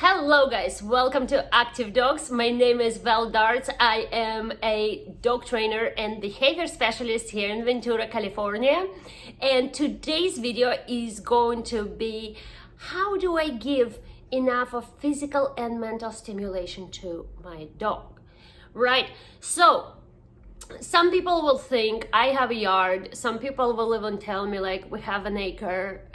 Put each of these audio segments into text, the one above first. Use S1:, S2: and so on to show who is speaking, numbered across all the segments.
S1: Hello guys, welcome to Active Dogs. My name is Val Darts. I am a dog trainer and behavior specialist here in Ventura, California. And today's video is going to be how do I give enough of physical and mental stimulation to my dog, right? So some people will think I have a yard. Some people will even tell me like we have an acre.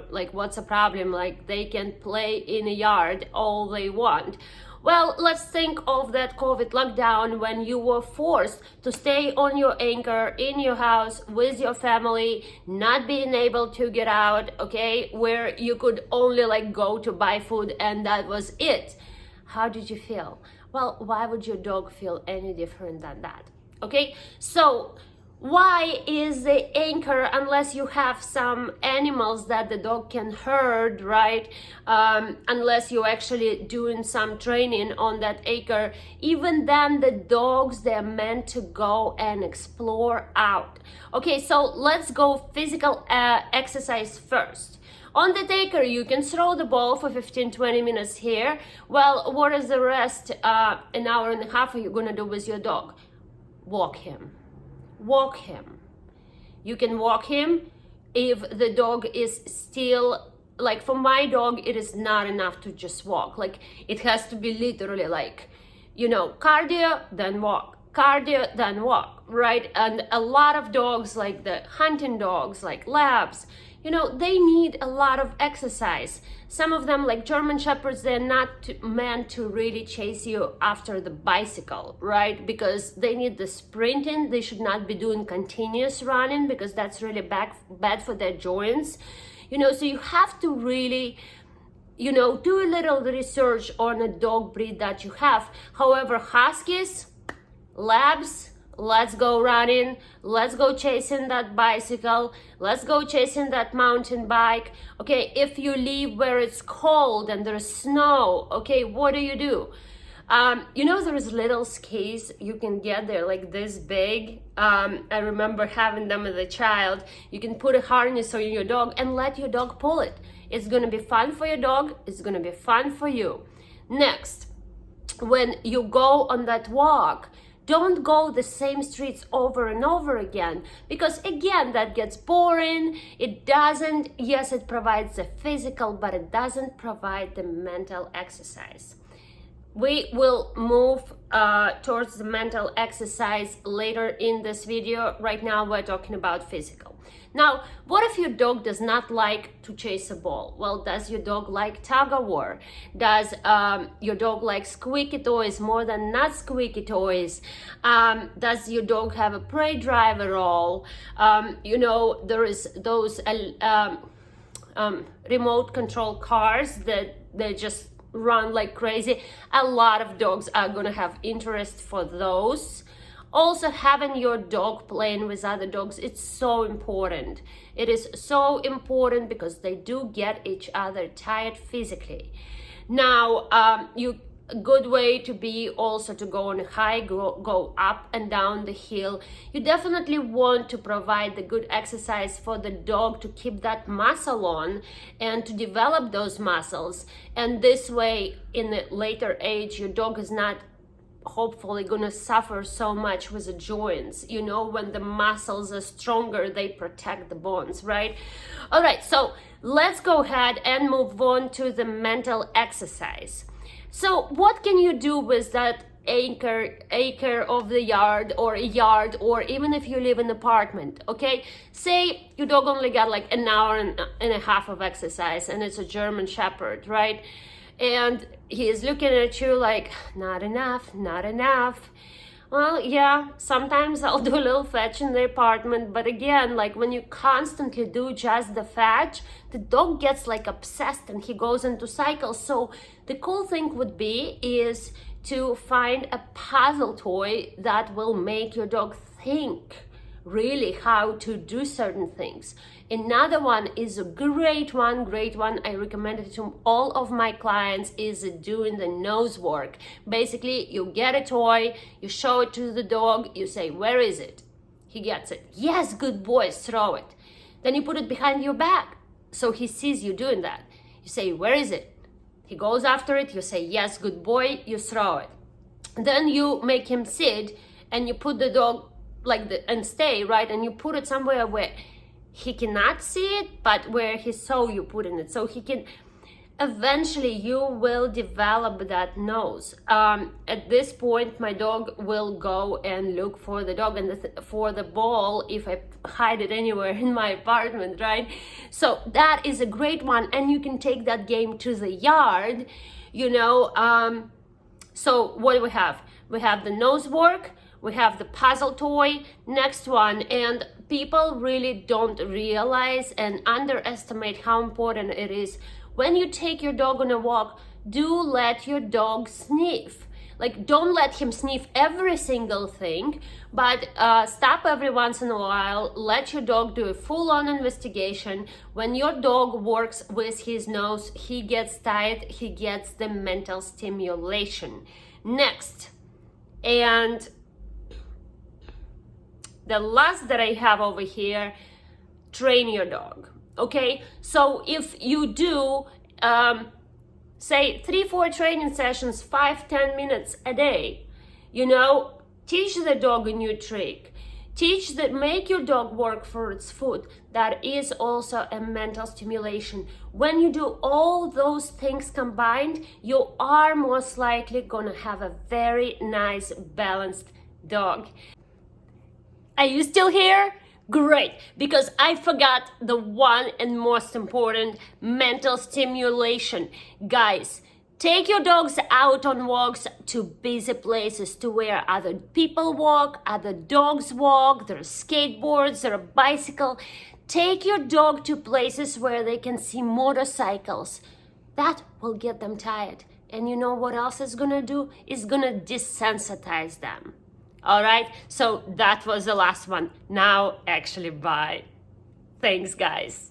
S1: Like what's the problem? Like they can play in a yard all they want. Well, let's think of that COVID lockdown when you were forced to stay on your anchor in your house with your family, not being able to get out, okay, where you could only like go to buy food and that was it. How did you feel? Well, why would your dog feel any different than that? Okay, so why is the anchor, unless you have some animals that the dog can herd, right? Unless you're actually doing some training on that anchor, even then the dogs, they're meant to go and explore out. Okay, so let's go physical exercise first. On the anchor, you can throw the ball for 15-20 minutes here. Well, what is the rest, an hour and a half, are you gonna do with your dog? Walk him. Walk him. You can walk him if the dog is still, like for my dog, it is not enough to just walk. Like it has to be literally like, you know, cardio, then walk, cardio, then walk, right? And a lot of dogs, like the hunting dogs, like labs, you know, they need a lot of exercise. Some of them, like German Shepherds, they're not meant to really chase you after the bicycle, right? Because they need the sprinting. They should not be doing continuous running because that's really bad for their joints. You know, so you have to really, you know, do a little research on a dog breed that you have. However, Huskies, Labs, let's go running, let's go chasing that bicycle, let's go chasing that mountain bike. Okay, if you live where it's cold and there's snow, okay, what do? You know, there's little skis you can get, they're like this big. I remember having them as a child. You can put a harness on your dog and let your dog pull it. It's gonna be fun for your dog, it's gonna be fun for you. Next, when you go on that walk, don't go the same streets over and over again, because again, that gets boring. It doesn't, yes, it provides the physical, but it doesn't provide the mental exercise. We will move towards the mental exercise later in this video. Right now, we're talking about physical. Now, what if your dog does not like to chase a ball? Well, does your dog like tug-of-war? Does your dog like squeaky toys more than not squeaky toys? Does your dog have a prey driver role? You know, there is those remote control cars that they just run like crazy. A lot of dogs are gonna have interest for those. Also, having your dog playing with other dogs, it's so important. It is so important because they do get each other tired physically. Now, a good way to be also to go on a hike, go up and down the hill. You definitely want to provide the good exercise for the dog to keep that muscle on and to develop those muscles. And this way, in the later age, your dog is not hopefully gonna suffer so much with the joints. You know, when the muscles are stronger, they protect the bones, right? All right, so let's go ahead and move on to the mental exercise. So what can you do with that acre of the yard, or a yard, or even if you live in an apartment? Okay, say your dog only got like an hour and a half of exercise and it's a German Shepherd, right? And he is looking at you like, not enough, not enough. Well, yeah, sometimes I'll do a little fetch in the apartment, but again, like when you constantly do just the fetch, the dog gets like obsessed and he goes into cycles. So the cool thing would be is to find a puzzle toy that will make your dog think really how to do certain things. Another one is a great one, I recommend it to all of my clients, is doing the nose work. Basically, you get a toy, you show it to the dog, you say, where is it? He gets it. Yes, good boy, throw it. Then you put it behind your back so he sees you doing that. You say, where is it? He goes after it, you say, yes, good boy, you throw it. Then you make him sit and you put the dog and stay, right? And you put it somewhere where he cannot see it, but where he saw you putting it. So he can, eventually you will develop that nose. At this point, my dog will go and look for the dog and for the ball if I hide it anywhere in my apartment, right? So that is a great one, and you can take that game to the yard, you know. So what do we have? We have the nose work, we have the puzzle toy, next one, and people really don't realize and underestimate how important it is. When you take your dog on a walk, do let your dog sniff. Like, don't let him sniff every single thing, but stop every once in a while, let your dog do a full-on investigation. When your dog works with his nose, he gets tired, he gets the mental stimulation. Next, and the last that I have over here, train your dog. Okay, so if you do say 3-4 training sessions, 5-10 minutes a day, you know, teach the dog a new trick, make your dog work for its food. That is also a mental stimulation. When you do all those things combined, you are most likely gonna have a very nice balanced dog. Are you still here? Great, because I forgot the one and most important, mental stimulation. Guys, take your dogs out on walks to busy places, to where other people walk, other dogs walk, there are skateboards, there are bicycles. Take your dog to places where they can see motorcycles. That will get them tired. And you know what else it's gonna do? It's gonna desensitize them. All right, so that was the last one. Now, actually, bye. Thanks, guys.